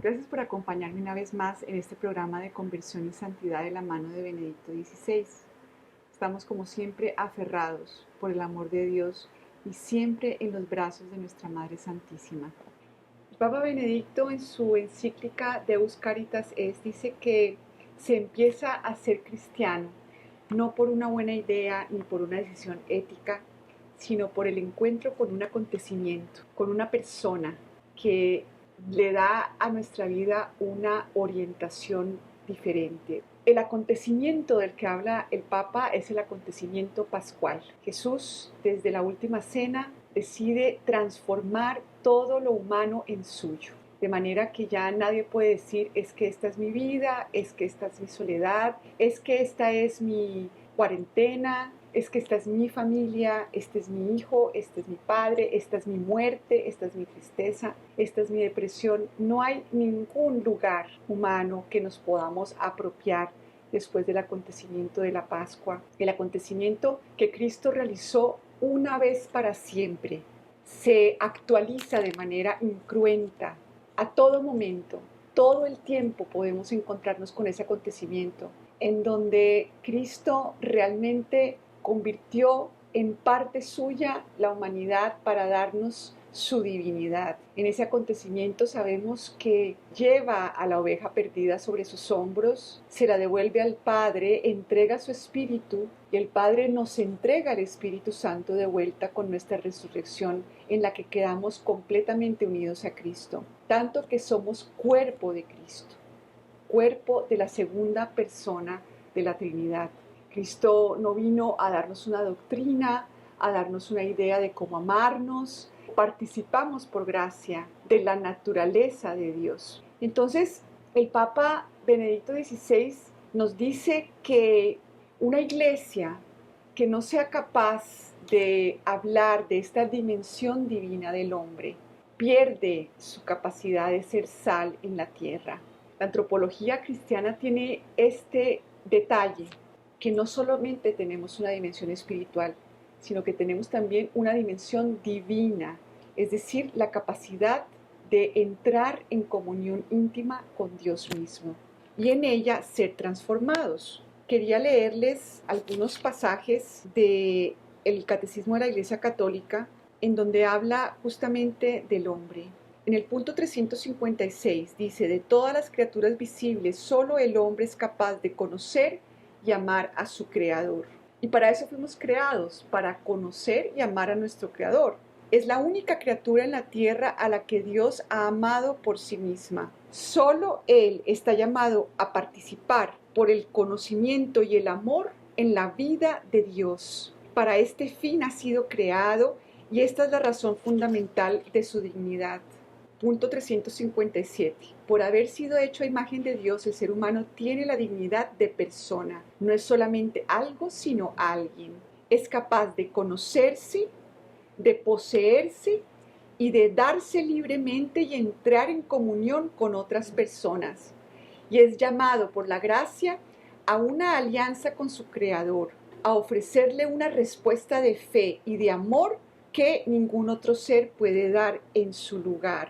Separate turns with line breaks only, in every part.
Gracias por acompañarme una vez más en este programa de conversión y santidad de la mano de Benedicto XVI. Estamos como siempre aferrados por el amor de Dios y siempre en los brazos de nuestra Madre Santísima. El Papa Benedicto en su encíclica Deus Caritas Est dice que se empieza a ser cristiano no por una buena idea ni por una decisión ética, sino por el encuentro con un acontecimiento, con una persona que le da a nuestra vida una orientación diferente. El acontecimiento del que habla el Papa es el acontecimiento pascual. Jesús, desde la última cena, decide transformar todo lo humano en suyo. De manera que ya nadie puede decir, es que esta es mi vida, es que esta es mi soledad, es que esta es mi cuarentena, es que esta es mi familia, este es mi hijo, este es mi padre, esta es mi muerte, esta es mi tristeza, esta es mi depresión. No hay ningún lugar humano que nos podamos apropiar después del acontecimiento de la Pascua, el acontecimiento que Cristo realizó una vez para siempre. Se actualiza de manera incruenta a todo momento. Todo el tiempo podemos encontrarnos con ese acontecimiento en donde Cristo realmente convirtió en parte suya la humanidad para darnos su divinidad. En ese acontecimiento sabemos que lleva a la oveja perdida sobre sus hombros, se la devuelve al Padre, entrega su espíritu y el Padre nos entrega el Espíritu Santo de vuelta con nuestra resurrección en la que quedamos completamente unidos a Cristo, tanto que somos cuerpo de Cristo, cuerpo de la segunda persona de la Trinidad. Cristo no vino a darnos una doctrina, a darnos una idea de cómo amarnos. Participamos por gracia de la naturaleza de Dios. Entonces, el Papa Benedicto XVI nos dice que una iglesia que no sea capaz de hablar de esta dimensión divina del hombre pierde su capacidad de ser sal en la tierra. La antropología cristiana tiene este detalle, que no solamente tenemos una dimensión espiritual, sino que tenemos también una dimensión divina, es decir, la capacidad de entrar en comunión íntima con Dios mismo y en ella ser transformados. Quería leerles algunos pasajes del Catecismo de la Iglesia Católica en donde habla justamente del hombre. En el punto 356 dice, de todas las criaturas visibles, solo el hombre es capaz de conocer y amar a su Creador. Y para eso fuimos creados, para conocer y amar a nuestro Creador. Es la única criatura en la tierra a la que Dios ha amado por sí misma. Solo Él está llamado a participar por el conocimiento y el amor en la vida de Dios. Para este fin ha sido creado y esta es la razón fundamental de su dignidad. Punto 357. Por haber sido hecho a imagen de Dios, el ser humano tiene la dignidad de persona. No es solamente algo, sino alguien. Es capaz de conocerse, de poseerse y de darse libremente y entrar en comunión con otras personas. Y es llamado por la gracia a una alianza con su Creador, a ofrecerle una respuesta de fe y de amor que ningún otro ser puede dar en su lugar.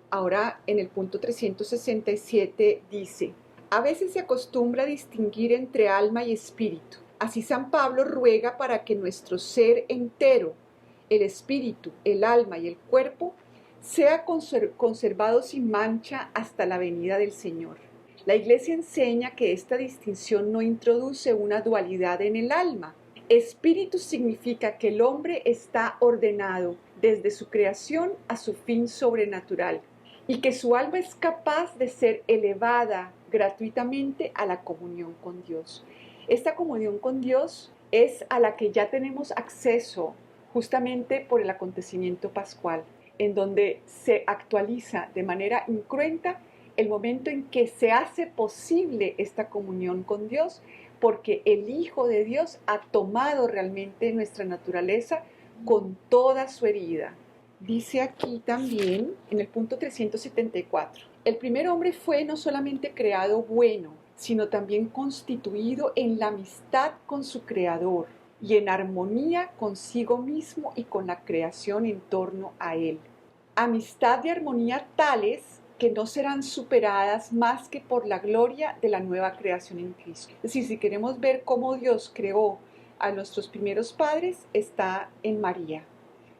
Ahora en el punto 367 dice, a veces se acostumbra a distinguir entre alma y espíritu. Así San Pablo ruega para que nuestro ser entero, el espíritu, el alma y el cuerpo, sea conservado sin mancha hasta la venida del Señor. La Iglesia enseña que esta distinción no introduce una dualidad en el alma. Espíritu significa que el hombre está ordenado desde su creación a su fin sobrenatural y que su alma es capaz de ser elevada gratuitamente a la comunión con Dios. Esta comunión con Dios es a la que ya tenemos acceso justamente por el acontecimiento pascual, en donde se actualiza de manera incruenta el momento en que se hace posible esta comunión con Dios, porque el Hijo de Dios ha tomado realmente nuestra naturaleza con toda su herida. Dice aquí también, en el punto 374, el primer hombre fue no solamente creado bueno, sino también constituido en la amistad con su Creador y en armonía consigo mismo y con la creación en torno a él. Amistad y armonía tales que no serán superadas más que por la gloria de la nueva creación en Cristo. Es decir, si queremos ver cómo Dios creó a nuestros primeros padres, está en María.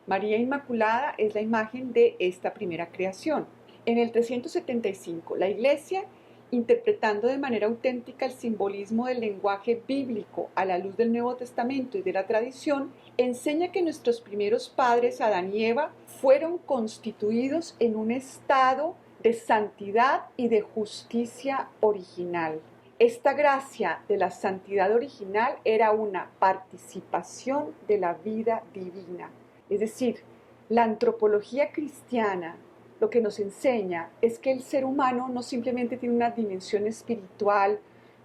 María Inmaculada es la imagen de esta primera creación. En el 375, la Iglesia, interpretando de manera auténtica el simbolismo del lenguaje bíblico a la luz del Nuevo Testamento y de la tradición, enseña que nuestros primeros padres, Adán y Eva, fueron constituidos en un estado de santidad y de justicia original. Esta gracia de la santidad original era una participación de la vida divina. Es decir, la antropología cristiana lo que nos enseña es que el ser humano no simplemente tiene una dimensión espiritual,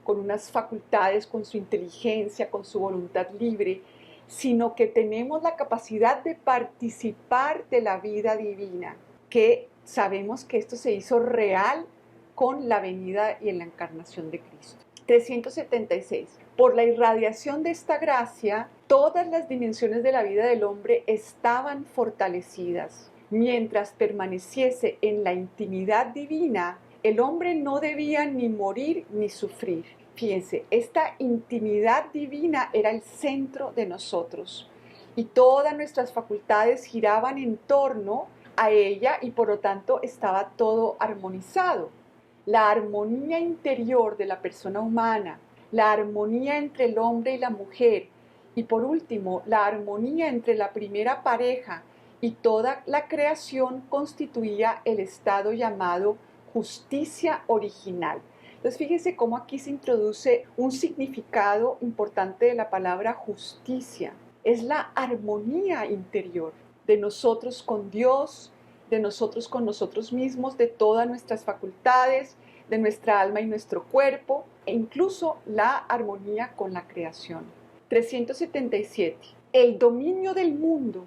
con unas facultades, con su inteligencia, con su voluntad libre, sino que tenemos la capacidad de participar de la vida divina, que sabemos que esto se hizo real con la venida y en la encarnación de Cristo. 376. Por la irradiación de esta gracia, todas las dimensiones de la vida del hombre estaban fortalecidas. Mientras permaneciese en la intimidad divina, el hombre no debía ni morir ni sufrir. Fíjense, esta intimidad divina era el centro de nosotros y todas nuestras facultades giraban en torno a ella y por lo tanto estaba todo armonizado. La armonía interior de la persona humana, la armonía entre el hombre y la mujer y por último la armonía entre la primera pareja y toda la creación constituía el estado llamado justicia original. Entonces fíjense cómo aquí se introduce un significado importante de la palabra justicia. Es la armonía interior de nosotros con Dios, de nosotros con nosotros mismos, de todas nuestras facultades, de nuestra alma y nuestro cuerpo, e incluso la armonía con la creación. 377. El dominio del mundo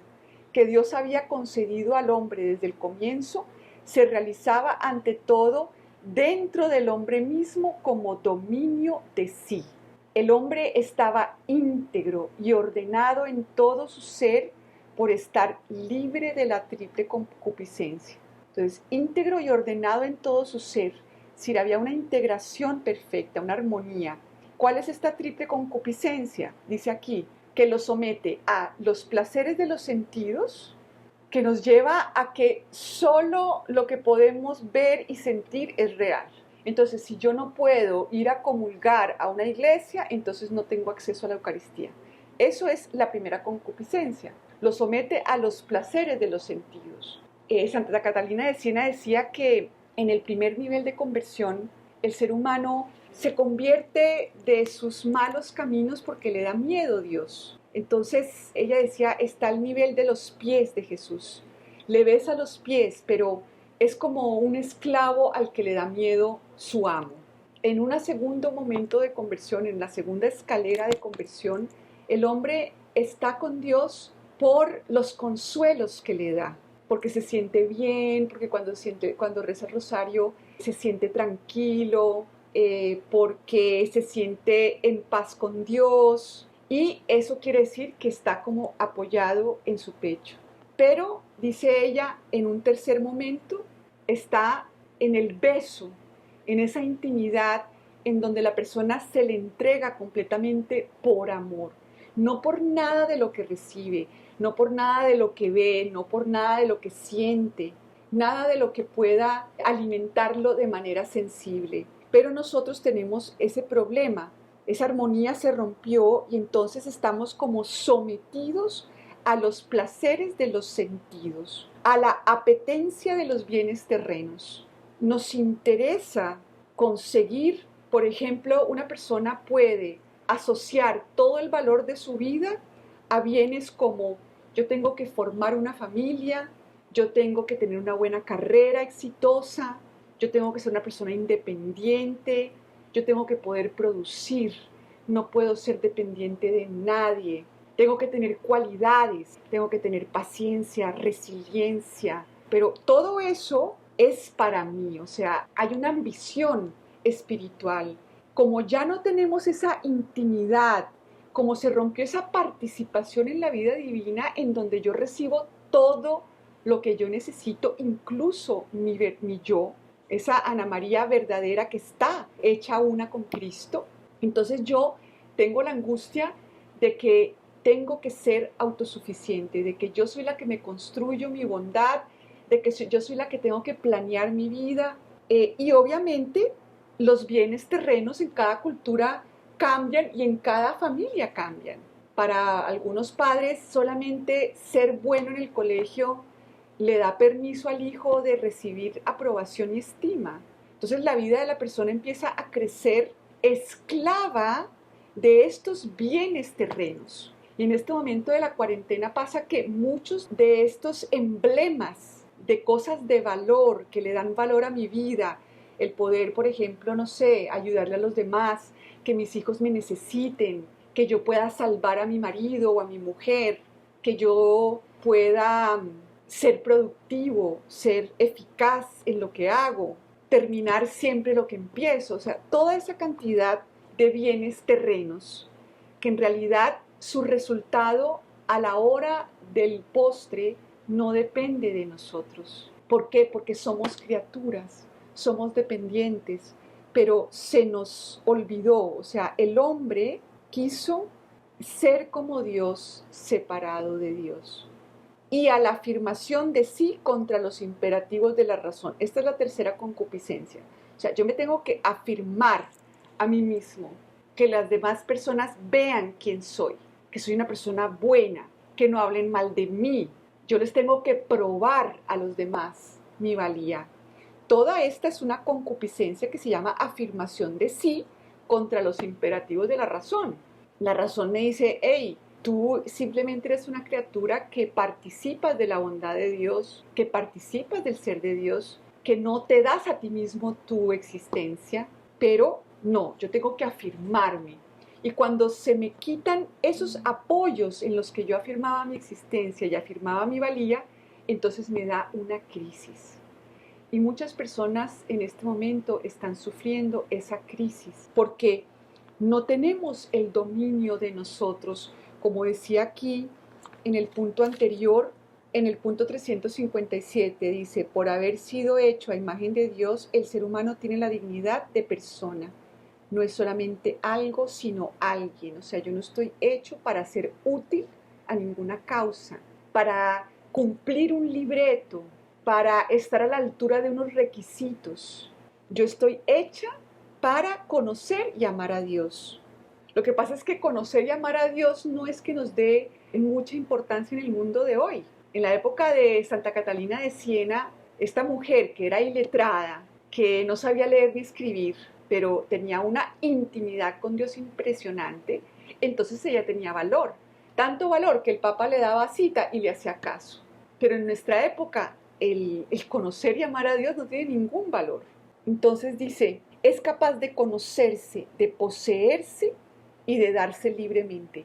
que Dios había concedido al hombre desde el comienzo se realizaba ante todo dentro del hombre mismo como dominio de sí. El hombre estaba íntegro y ordenado en todo su ser por estar libre de la triple concupiscencia. Entonces, íntegro y ordenado en todo su ser, si había una integración perfecta, una armonía. ¿Cuál es esta triple concupiscencia? Dice aquí, que lo somete a los placeres de los sentidos, que nos lleva a que solo lo que podemos ver y sentir es real. Entonces, si yo no puedo ir a comulgar a una iglesia, entonces no tengo acceso a la Eucaristía. Eso es la primera concupiscencia. Lo somete a los placeres de los sentidos. Santa Catalina de Siena decía que en el primer nivel de conversión, el ser humano se convierte de sus malos caminos porque le da miedo a Dios. Entonces ella decía, está al nivel de los pies de Jesús. Le besa los pies, pero es como un esclavo al que le da miedo su amo. En un segundo momento de conversión, en la segunda escalera de conversión, el hombre está con Dios por los consuelos que le da, porque se siente bien, porque cuando reza el rosario se siente tranquilo, porque se siente en paz con Dios, y eso quiere decir que está como apoyado en su pecho. Pero, dice ella, en un tercer momento está en el beso, en esa intimidad en donde la persona se le entrega completamente por amor, no por nada de lo que recibe, no por nada de lo que ve, no por nada de lo que siente, nada de lo que pueda alimentarlo de manera sensible. Pero nosotros tenemos ese problema, esa armonía se rompió y entonces estamos como sometidos a los placeres de los sentidos, a la apetencia de los bienes terrenos. Nos interesa conseguir, por ejemplo, una persona puede asociar todo el valor de su vida a bienes como yo tengo que formar una familia, yo tengo que tener una buena carrera exitosa, yo tengo que ser una persona independiente, yo tengo que poder producir, no puedo ser dependiente de nadie, tengo que tener cualidades, tengo que tener paciencia, resiliencia, pero todo eso es para mí, o sea, hay una ambición espiritual. Como ya no tenemos esa intimidad, como se rompió esa participación en la vida divina en donde yo recibo todo lo que yo necesito, incluso mi yo, esa Ana María verdadera que está hecha una con Cristo. Entonces yo tengo la angustia de que tengo que ser autosuficiente, de que yo soy la que me construyo mi bondad, de que yo soy la que tengo que planear mi vida. Y obviamente los bienes terrenos en cada cultura cambian y en cada familia cambian. Para algunos padres solamente ser bueno en el colegio le da permiso al hijo de recibir aprobación y estima. Entonces la vida de la persona empieza a crecer esclava de estos bienes terrenos. Y en este momento de la cuarentena pasa que muchos de estos emblemas de cosas de valor que le dan valor a mi vida, el poder, por ejemplo, no sé, ayudarle a los demás, que mis hijos me necesiten, que yo pueda salvar a mi marido o a mi mujer, que yo pueda ser productivo, ser eficaz en lo que hago, terminar siempre lo que empiezo, o sea, toda esa cantidad de bienes terrenos que en realidad su resultado a la hora del postre no depende de nosotros. ¿Por qué? Porque somos criaturas, somos dependientes, pero se nos olvidó, o sea, el hombre quiso ser como Dios, separado de Dios. Y a la afirmación de sí contra los imperativos de la razón. Esta es la tercera concupiscencia. O sea, yo me tengo que afirmar a mí mismo, que las demás personas vean quién soy, que soy una persona buena, que no hablen mal de mí. Yo les tengo que probar a los demás mi valía. Toda esta es una concupiscencia que se llama afirmación de sí contra los imperativos de la razón. La razón me dice, hey, tú simplemente eres una criatura que participas de la bondad de Dios, que participas del ser de Dios, que no te das a ti mismo tu existencia, pero no, yo tengo que afirmarme. Y cuando se me quitan esos apoyos en los que yo afirmaba mi existencia y afirmaba mi valía, entonces me da una crisis. Y muchas personas en este momento están sufriendo esa crisis porque no tenemos el dominio de nosotros. Como decía aquí en el punto anterior, en el punto 357, dice, por haber sido hecho a imagen de Dios, el ser humano tiene la dignidad de persona. No es solamente algo, sino alguien. O sea, yo no estoy hecho para ser útil a ninguna causa, para cumplir un libreto, para estar a la altura de unos requisitos. Yo estoy hecha para conocer y amar a Dios. Lo que pasa es que conocer y amar a Dios no es que nos dé mucha importancia en el mundo de hoy. En la época de Santa Catalina de Siena, esta mujer que era iletrada, que no sabía leer ni escribir, pero tenía una intimidad con Dios impresionante, entonces ella tenía valor. Tanto valor que el Papa le daba cita y le hacía caso. Pero en nuestra época, el conocer y amar a Dios no tiene ningún valor. Entonces dice, es capaz de conocerse, de poseerse y de darse libremente.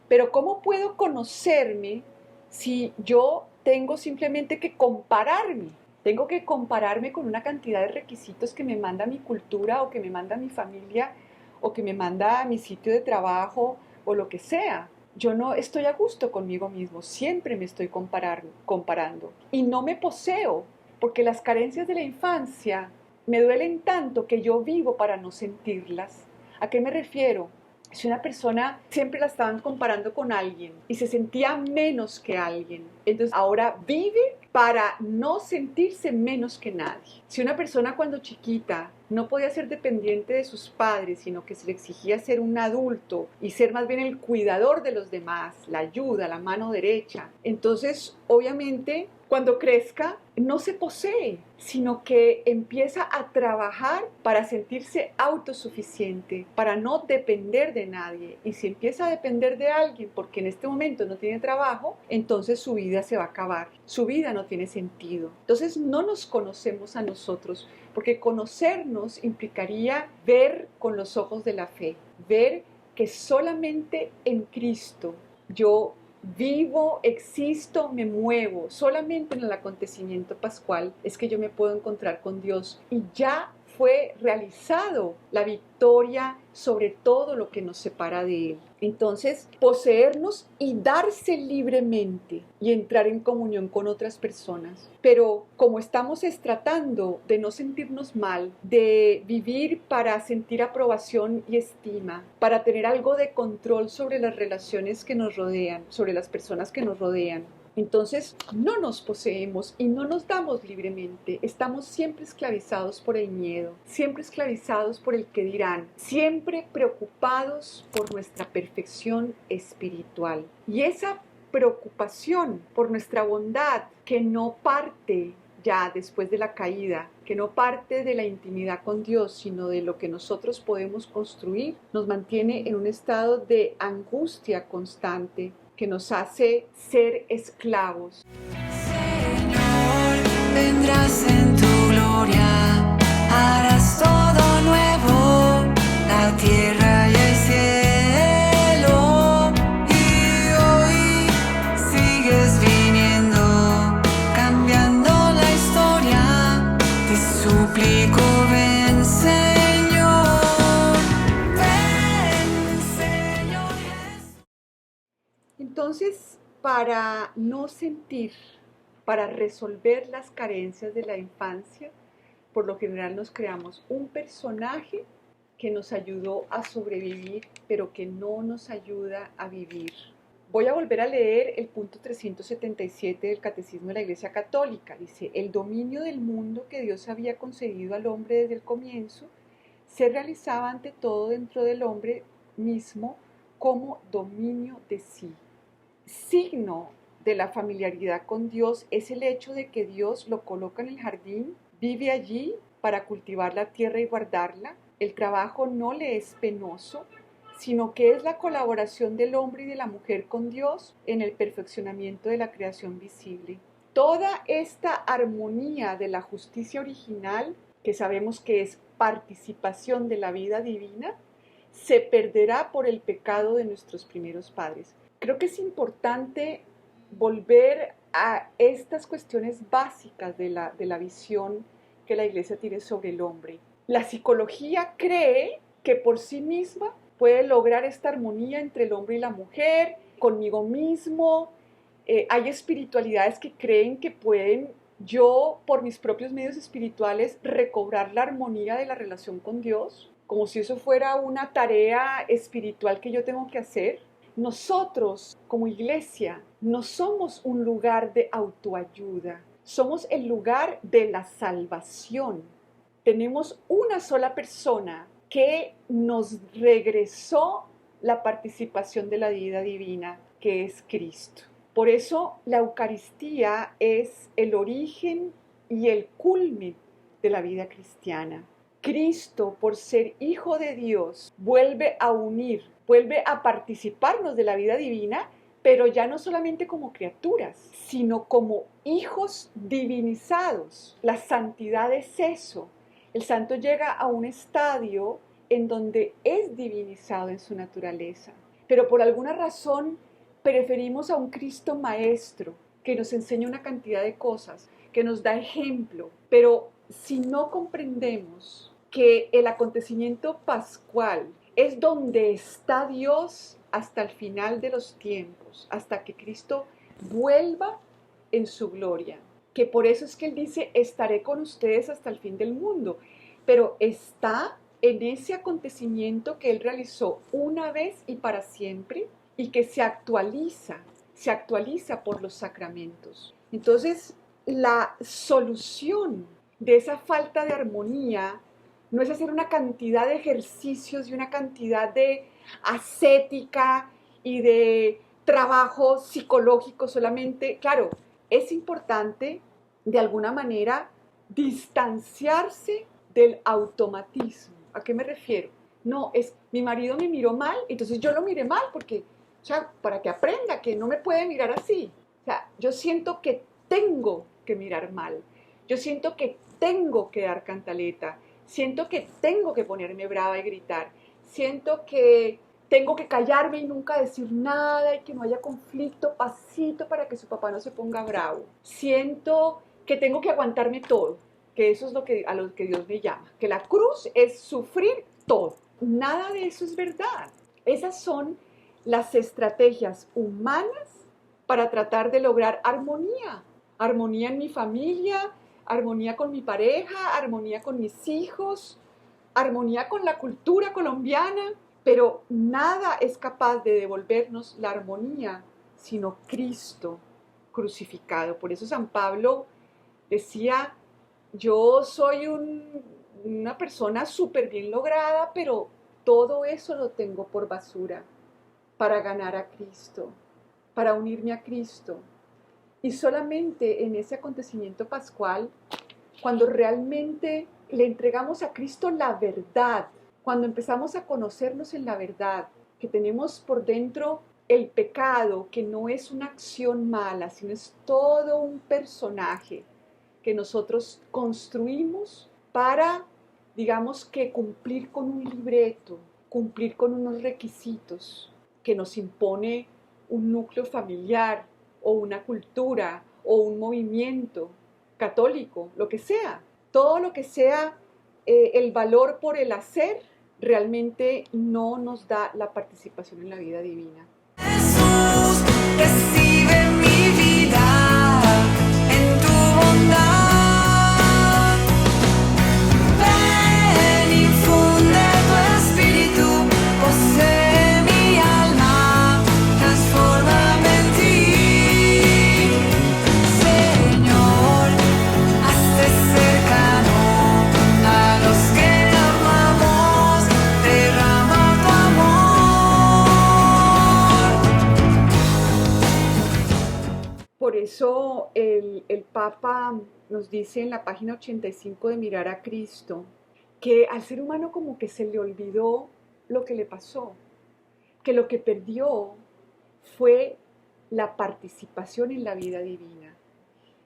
Pero ¿cómo puedo conocerme si yo tengo simplemente que compararme? Tengo que compararme con una cantidad de requisitos que me manda mi cultura o que me manda mi familia o que me manda mi sitio de trabajo o lo que sea. Yo no estoy a gusto conmigo mismo, siempre me estoy comparando y no me poseo porque las carencias de la infancia me duelen tanto que yo vivo para no sentirlas. ¿A qué me refiero? Si una persona siempre la estaban comparando con alguien y se sentía menos que alguien, entonces ahora vive para no sentirse menos que nadie. Si una persona cuando chiquita no podía ser dependiente de sus padres, sino que se le exigía ser un adulto y ser más bien el cuidador de los demás, la ayuda, la mano derecha, entonces obviamente cuando crezca no se posee, sino que empieza a trabajar para sentirse autosuficiente, para no depender de nadie. Y si empieza a depender de alguien porque en este momento no tiene trabajo, entonces su vida se va a acabar, su vida no tiene sentido. Entonces no nos conocemos a nosotros, porque conocernos implicaría ver con los ojos de la fe, ver que solamente en Cristo yo vivo, existo, me muevo. Solamente en el acontecimiento pascual es que yo me puedo encontrar con Dios y ya fue realizado la victoria sobre todo lo que nos separa de Él. Entonces, poseernos y darse libremente y entrar en comunión con otras personas. Pero como estamos tratando de no sentirnos mal, de vivir para sentir aprobación y estima, para tener algo de control sobre las relaciones que nos rodean, sobre las personas que nos rodean, entonces no nos poseemos y no nos damos libremente. Estamos siempre esclavizados por el miedo, siempre esclavizados por el que dirán, siempre preocupados por nuestra perfección espiritual. Y esa preocupación por nuestra bondad, que no parte ya después de la caída, que no parte de la intimidad con Dios, sino de lo que nosotros podemos construir, nos mantiene en un estado de angustia constante, que nos hace ser esclavos.
Señor, vendrás en tu gloria, harás todo nuevo, la tierra y el cielo, y hoy sigues viniendo, cambiando la historia, te suplico, ven Señor, ven Señor Jesús.
Entonces, para no sentir, para resolver las carencias de la infancia, por lo general nos creamos un personaje que nos ayudó a sobrevivir, pero que no nos ayuda a vivir. Voy a volver a leer el punto 377 del Catecismo de la Iglesia Católica. Dice, el dominio del mundo que Dios había concedido al hombre desde el comienzo se realizaba ante todo dentro del hombre mismo como dominio de sí. Signo de la familiaridad con Dios es el hecho de que Dios lo coloca en el jardín, vive allí para cultivar la tierra y guardarla. El trabajo no le es penoso, sino que es la colaboración del hombre y de la mujer con Dios en el perfeccionamiento de la creación visible. Toda esta armonía de la justicia original, que sabemos que es participación de la vida divina, se perderá por el pecado de nuestros primeros padres. Creo que es importante volver a estas cuestiones básicas de la visión que la Iglesia tiene sobre el hombre. La psicología cree que por sí misma puede lograr esta armonía entre el hombre y la mujer, conmigo mismo. Hay espiritualidades que creen que pueden yo, por mis propios medios espirituales, recobrar la armonía de la relación con Dios, como si eso fuera una tarea espiritual que yo tengo que hacer. Nosotros, como iglesia, no somos un lugar de autoayuda, somos el lugar de la salvación. Tenemos una sola persona que nos regresó la participación de la vida divina, que es Cristo. Por eso la Eucaristía es el origen y el culmen de la vida cristiana. Cristo, por ser Hijo de Dios, vuelve a unir, vuelve a participarnos de la vida divina, pero ya no solamente como criaturas, sino como hijos divinizados. La santidad es eso. El santo llega a un estadio en donde es divinizado en su naturaleza, pero por alguna razón preferimos a un Cristo maestro que nos enseña una cantidad de cosas, que nos da ejemplo, pero si no comprendemos que el acontecimiento pascual es donde está Dios hasta el final de los tiempos, hasta que Cristo vuelva en su gloria, que por eso es que Él dice, estaré con ustedes hasta el fin del mundo, pero está en ese acontecimiento que Él realizó una vez y para siempre y que se actualiza por los sacramentos. Entonces, la solución de esa falta de armonía no es hacer una cantidad de ejercicios y una cantidad de ascética y de trabajo psicológico solamente. Claro, es importante de alguna manera distanciarse del automatismo. ¿A qué me refiero? No, es mi marido me miró mal, entonces yo lo miré mal porque, o sea, para que aprenda que no me puede mirar así. O sea, yo siento que tengo que mirar mal. Yo siento que tengo que dar cantaleta. Siento que tengo que ponerme brava y gritar. Siento que tengo que callarme y nunca decir nada y que no haya conflicto, pasito para que su papá no se ponga bravo. Siento que tengo que aguantarme todo. que eso es a lo que Dios me llama, que la cruz es sufrir todo. Nada de eso es verdad. Esas son las estrategias humanas para tratar de lograr armonía. Armonía en mi familia, armonía con mi pareja, armonía con mis hijos, armonía con la cultura colombiana, pero nada es capaz de devolvernos la armonía sino Cristo crucificado. Por eso San Pablo decía, yo soy una persona súper bien lograda, pero todo eso lo tengo por basura para ganar a Cristo, para unirme a Cristo. Y solamente en ese acontecimiento pascual, cuando realmente le entregamos a Cristo la verdad, cuando empezamos a conocernos en la verdad, que tenemos por dentro el pecado, que no es una acción mala, sino es todo un personaje que nosotros construimos para, digamos que cumplir con un libreto, cumplir con unos requisitos que nos impone un núcleo familiar o una cultura o un movimiento católico, lo que sea. Todo lo que sea el valor por el hacer realmente no nos da la participación en la vida divina.
Jesús, recibe mi vida en tu bondad. Ven, infunde tu espíritu, posee mi alma, transfórmame en ti. Señor, hazte cercano a los que amamos, derrama tu amor.
Por eso el Papa nos dice en la página 85 de Mirar a Cristo que al ser humano como que se le olvidó lo que le pasó, que lo que perdió fue la participación en la vida divina.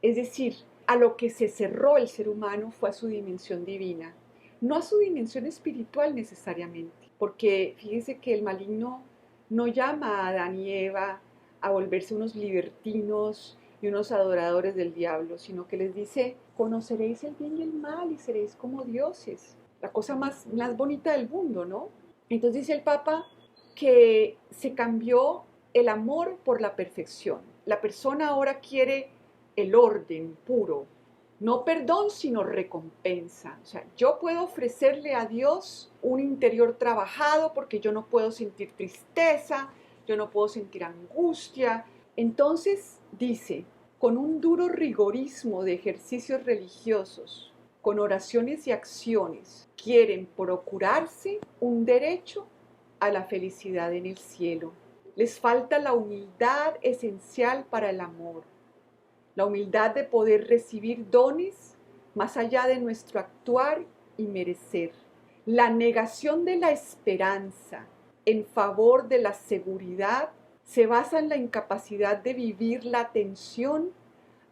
Es decir, a lo que se cerró el ser humano fue a su dimensión divina, no a su dimensión espiritual necesariamente, porque fíjense que el maligno no llama a Adán y Eva a volverse unos libertinos y unos adoradores del diablo, sino que les dice, conoceréis el bien y el mal y seréis como dioses. La cosa más bonita del mundo, ¿no? Entonces dice el Papa que se cambió el amor por la perfección. La persona ahora quiere el orden puro, no perdón, sino recompensa. O sea, yo puedo ofrecerle a Dios un interior trabajado porque yo no puedo sentir tristeza, yo no puedo sentir angustia. Entonces dice, con un duro rigorismo de ejercicios religiosos, con oraciones y acciones, quieren procurarse un derecho a la felicidad en el cielo. Les falta la humildad esencial para el amor, la humildad de poder recibir dones más allá de nuestro actuar y merecer, la negación de la esperanza en favor de la seguridad se basa en la incapacidad de vivir la tensión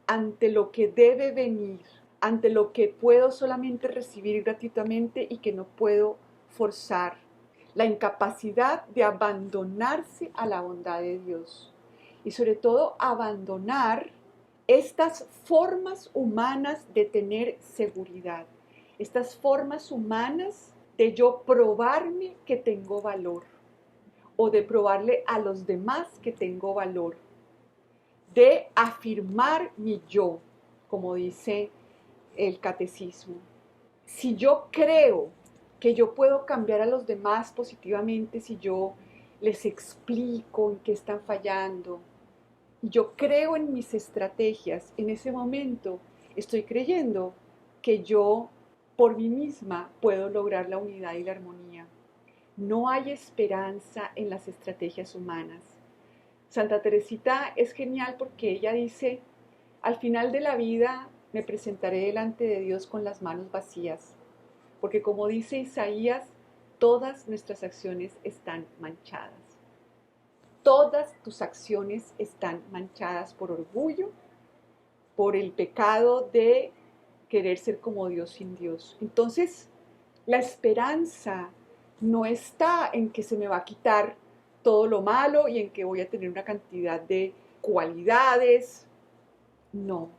ante lo que debe venir, ante lo que puedo solamente recibir gratuitamente y que no puedo forzar, la incapacidad de abandonarse a la bondad de Dios y sobre todo abandonar estas formas humanas de tener seguridad, estas formas humanas de yo probarme que tengo valor o de probarle a los demás que tengo valor, de afirmar mi yo, como dice el catecismo. Si yo creo que yo puedo cambiar a los demás positivamente, si yo les explico en qué están fallando, y yo creo en mis estrategias, en ese momento estoy creyendo que yo por mí misma puedo lograr la unidad y la armonía. No hay esperanza en las estrategias humanas. Santa Teresita es genial porque ella dice, al final de la vida me presentaré delante de Dios con las manos vacías, porque como dice Isaías, todas nuestras acciones están manchadas. Todas tus acciones están manchadas por orgullo, por el pecado de querer ser como Dios sin Dios. Entonces, la esperanza no está en que se me va a quitar todo lo malo y en que voy a tener una cantidad de cualidades. No,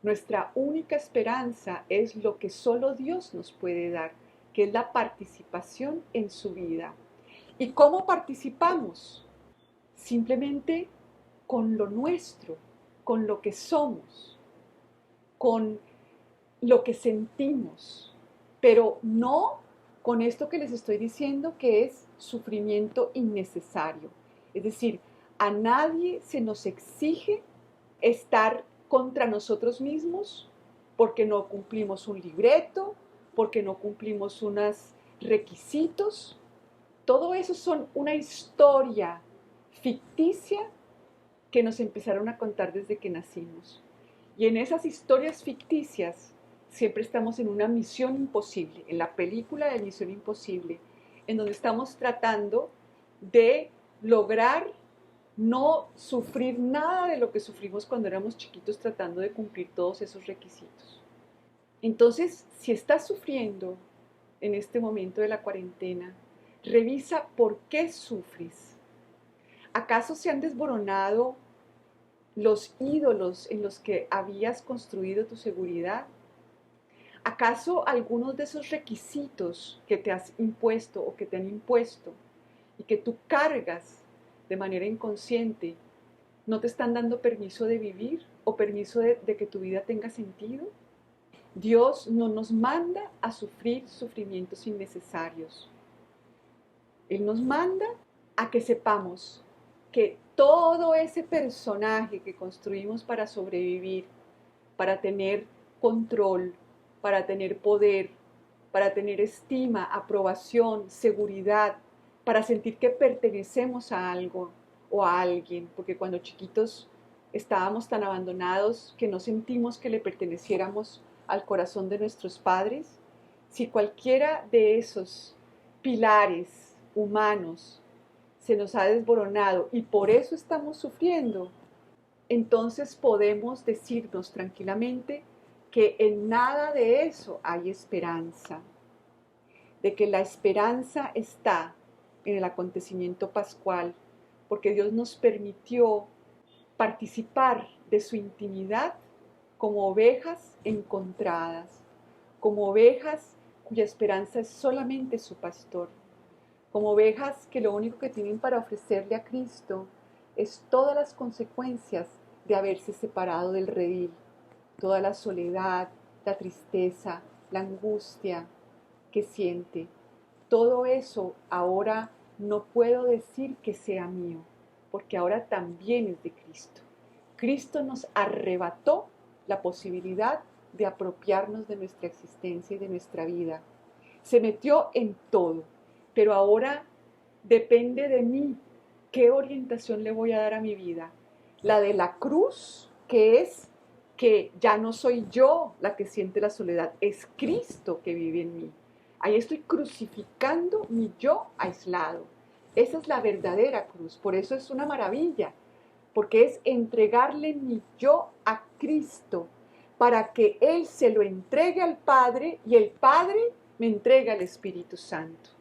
Nuestra única esperanza es lo que solo Dios nos puede dar, que es la participación en su vida. ¿Y cómo participamos? Simplemente con lo nuestro, con lo que somos, con lo que sentimos, pero no con esto que les estoy diciendo que es sufrimiento innecesario. Es decir, a nadie se nos exige estar contra nosotros mismos porque no cumplimos un libreto, porque no cumplimos unos requisitos. Todo eso son una historia ficticia que nos empezaron a contar desde que nacimos. Y en esas historias ficticias siempre estamos en una misión imposible, en la película de Misión Imposible, en donde estamos tratando de lograr no sufrir nada de lo que sufrimos cuando éramos chiquitos tratando de cumplir todos esos requisitos. Entonces, si estás sufriendo en este momento de la cuarentena, revisa por qué sufres. ¿Acaso se han desboronado los ídolos en los que habías construido tu seguridad? ¿Acaso algunos de esos requisitos que te has impuesto o que te han impuesto y que tú cargas de manera inconsciente no te están dando permiso de vivir o permiso de que tu vida tenga sentido? Dios no nos manda a sufrir sufrimientos innecesarios. Él nos manda a que sepamos que todo ese personaje que construimos para sobrevivir, para tener control, para tener poder, para tener estima, aprobación, seguridad, para sentir que pertenecemos a algo o a alguien, porque cuando chiquitos estábamos tan abandonados que no sentimos que le perteneciéramos al corazón de nuestros padres. Si cualquiera de esos pilares humanos se nos ha desboronado y por eso estamos sufriendo, entonces podemos decirnos tranquilamente que en nada de eso hay esperanza, de que la esperanza está en el acontecimiento pascual, porque Dios nos permitió participar de su intimidad como ovejas encontradas, como ovejas cuya esperanza es solamente su pastor, como ovejas que lo único que tienen para ofrecerle a Cristo es todas las consecuencias de haberse separado del redil, toda la soledad, la tristeza, la angustia que siente. Todo eso ahora no puedo decir que sea mío, porque ahora también es de Cristo. Cristo nos arrebató la posibilidad de apropiarnos de nuestra existencia y de nuestra vida. Se metió en todo, pero ahora depende de mí qué orientación le voy a dar a mi vida. La de la cruz, que es que ya no soy yo la que siente la soledad, es Cristo que vive en mí. Ahí estoy crucificando mi yo aislado. Esa es la verdadera cruz, por eso es una maravilla, porque es entregarle mi yo a Cristo, para que Él se lo entregue al Padre y el Padre me entrega al Espíritu Santo.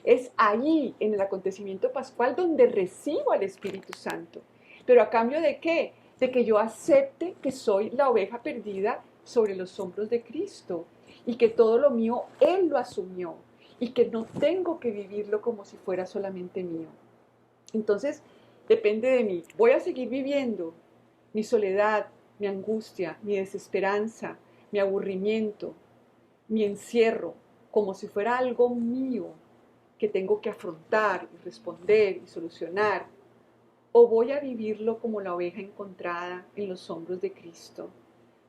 Es ahí, en el acontecimiento pascual, donde recibo al Espíritu Santo. ¿Pero a cambio de qué? De que yo acepte que soy la oveja perdida sobre los hombros de Cristo y que todo lo mío Él lo asumió y que no tengo que vivirlo como si fuera solamente mío. Entonces, depende de mí. Voy a seguir viviendo mi soledad, mi angustia, mi desesperanza, mi aburrimiento, mi encierro, como si fuera algo mío que tengo que afrontar y responder y solucionar. O voy a vivirlo como la oveja encontrada en los hombros de Cristo,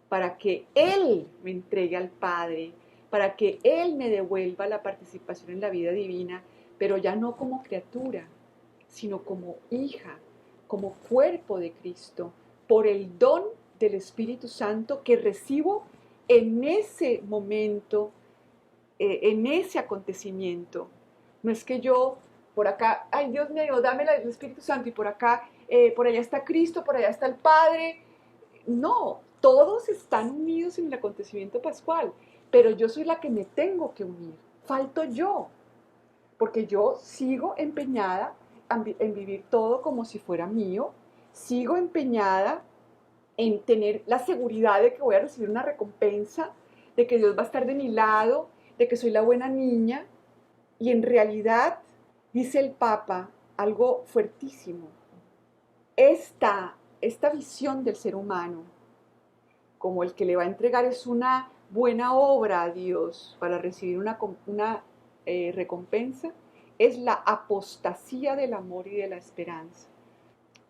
para que Él me entregue al Padre, para que Él me devuelva la participación en la vida divina, pero ya no como criatura, sino como hija, como cuerpo de Cristo, por el don del Espíritu Santo que recibo en ese momento, en ese acontecimiento. No es que yo por acá, ay Dios mío, dame el Espíritu Santo y por acá, por allá está Cristo, por allá está el Padre. No, todos están unidos en el acontecimiento pascual, pero yo soy la que me tengo que unir. Falto yo, porque yo sigo empeñada en vivir todo como si fuera mío, sigo empeñada en tener la seguridad de que voy a recibir una recompensa, de que Dios va a estar de mi lado, de que soy la buena niña. Y en realidad, dice el Papa, algo fuertísimo. Esta visión del ser humano, como el que le va a entregar es una buena obra a Dios para recibir una recompensa, es la apostasía del amor y de la esperanza.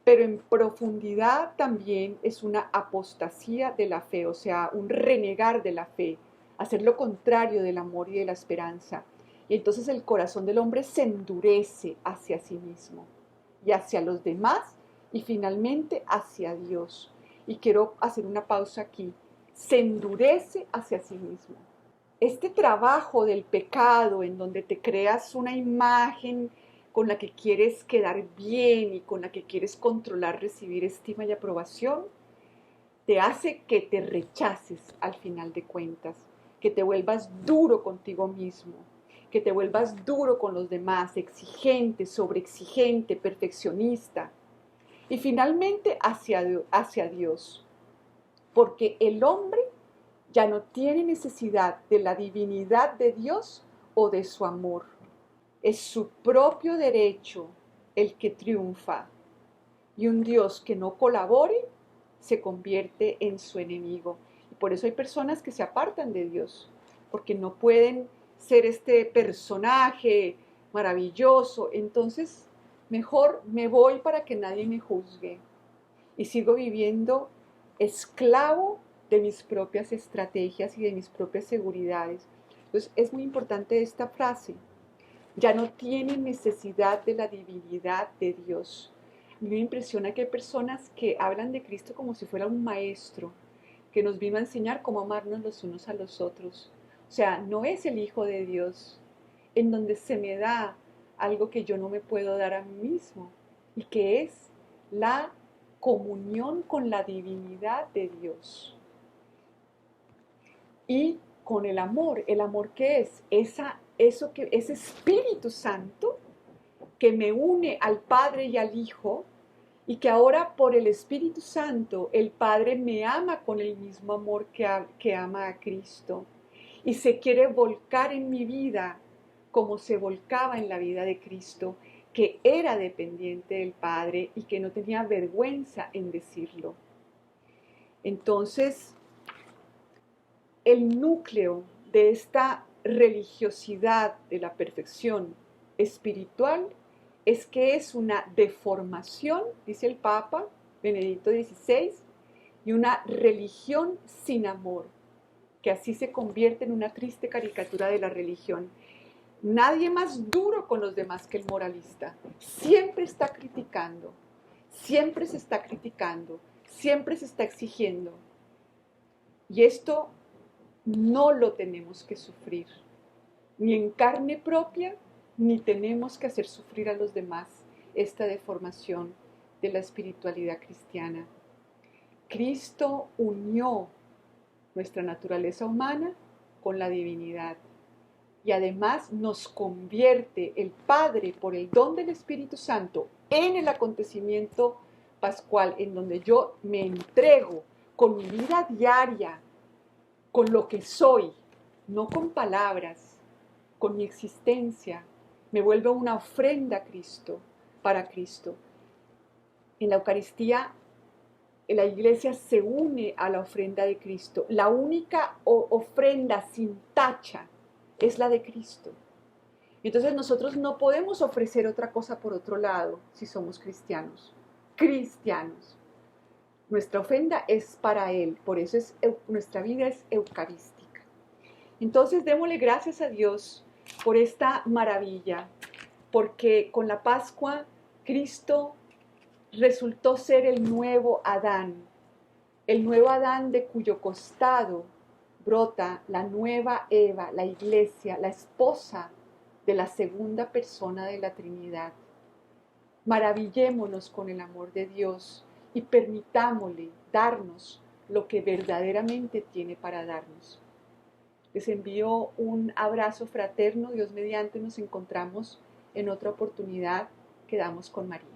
Pero en profundidad también es una apostasía de la fe, o sea, un renegar de la fe, hacer lo contrario del amor y de la esperanza. Y entonces el corazón del hombre se endurece hacia sí mismo y hacia los demás y finalmente hacia Dios. Y quiero hacer una pausa aquí. Se endurece hacia sí mismo. Este trabajo del pecado en donde te creas una imagen con la que quieres quedar bien y con la que quieres controlar, recibir estima y aprobación, te hace que te rechaces al final de cuentas, que te vuelvas duro contigo mismo, que te vuelvas duro con los demás, exigente, sobreexigente, perfeccionista, y finalmente hacia Dios, porque el hombre ya no tiene necesidad de la divinidad de Dios o de su amor. Es su propio derecho el que triunfa, y un Dios que no colabore se convierte en su enemigo. Y por eso hay personas que se apartan de Dios, porque no pueden ser este personaje maravilloso. Entonces, mejor me voy para que nadie me juzgue. Y sigo viviendo esclavo de mis propias estrategias y de mis propias seguridades. Entonces, es muy importante esta frase. Ya no tienen necesidad de la divinidad de Dios. A mí me impresiona que hay personas que hablan de Cristo como si fuera un maestro, que nos vino a enseñar cómo amarnos los unos a los otros. O sea, no es el Hijo de Dios, en donde se me da algo que yo no me puedo dar a mí mismo, y que es la comunión con la divinidad de Dios. Y con el amor que es ese Espíritu Santo que me une al Padre y al Hijo, y que ahora por el Espíritu Santo el Padre me ama con el mismo amor que ama a Cristo, y se quiere volcar en mi vida como se volcaba en la vida de Cristo, que era dependiente del Padre y que no tenía vergüenza en decirlo. Entonces, el núcleo de esta religiosidad de la perfección espiritual es que es una deformación, dice el Papa Benedicto XVI, y una religión sin amor, que así se convierte en una triste caricatura de la religión. Nadie más duro con los demás que el moralista. Siempre está criticando, siempre se está criticando, siempre se está exigiendo. Y esto no lo tenemos que sufrir, ni en carne propia, ni tenemos que hacer sufrir a los demás esta deformación de la espiritualidad cristiana. Cristo unió nuestra naturaleza humana con la divinidad y además nos convierte el Padre por el don del Espíritu Santo en el acontecimiento pascual, en donde yo me entrego con mi vida diaria, con lo que soy, no con palabras, con mi existencia, me vuelvo una ofrenda a Cristo, para Cristo. En la Eucaristía, la Iglesia se une a la ofrenda de Cristo. La única ofrenda sin tacha es la de Cristo. Entonces nosotros no podemos ofrecer otra cosa por otro lado si somos cristianos. Cristianos. Nuestra ofrenda es para Él, por eso nuestra vida es eucarística. Entonces démosle gracias a Dios por esta maravilla, porque con la Pascua Cristo resultó ser el nuevo Adán de cuyo costado brota la nueva Eva, la Iglesia, la esposa de la segunda persona de la Trinidad. Maravillémonos con el amor de Dios y permitámosle darnos lo que verdaderamente tiene para darnos. Les envío un abrazo fraterno. Dios mediante nos encontramos en otra oportunidad. Quedamos con María.